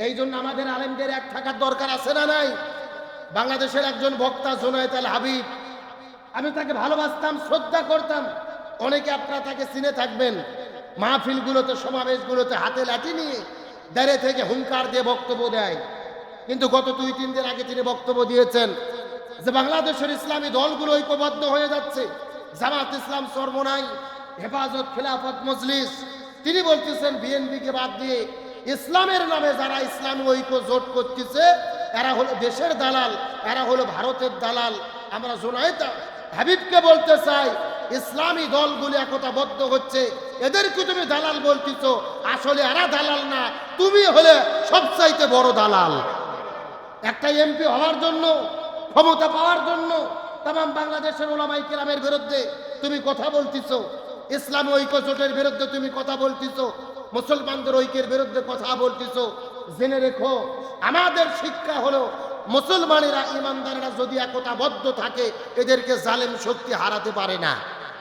এই জন্য আমাদের আলেমদের এক থাকার দরকার আছে না নাই? বাংলাদেশের একজন বক্তা জুনায়েদ আল হাবিব, আমি তাকে ভালোবাসতাম, শ্রদ্ধা করতাম। অনেকে আপনারা তাকে চিনে থাকবেন। মাহফিলগুলোতে, সমাবেশগুলোতে হাতে লাঠি নিয়ে দাঁড়িয়ে থেকে হুঙ্কার দিয়ে বক্তব্য দেয়। কিন্তু গত 2-3 দিন আগে তিনি বক্তব্য দিয়েছেন যে বাংলাদেশের ইসলামী দলগুলো ঐক্যবদ্ধ হয়ে যাচ্ছে, জামাত ইসলাম চরমোনাই, হেফাজত, খেলাফত মজলিস। তিনি বলতেছেন বিএনপিকে বাদ দিয়ে ইসলামের নামে যারা ইসলামী ঐক্য জোট করতেছে এরা হলো দেশের দালাল, এরা হলো ভারতের দালাল। আমরা জুনায়েদ হাবিবকে বলতে চাই, ইসলামী দলগুলি একতাবদ্ধ হচ্ছে, এদেরকে তুমি দালাল বলতেছো, আসলে এরা দালাল না, তুমি হলে সবচাইতে বড় দালাল। একটা এমপি হওয়ার জন্য, ক্ষমতা পাওয়ার জন্য তাম বাংলাদেশের ওলামায়ে কেরামের বিরুদ্ধে তুমি কথা বলতেছো, ইসলামী ঐক্য জোটের বিরুদ্ধে তুমি কথা বলতেছো, মুসলমানদের ঐক্যের বিরুদ্ধে কথা বলতেছো। জেনে রেখো, আমাদের শিক্ষা হলো মুসলমানেরা, ইমানদারেরা যদি একতাবদ্ধ থাকে এদেরকে জালেম শক্তি হারাতে পারে না।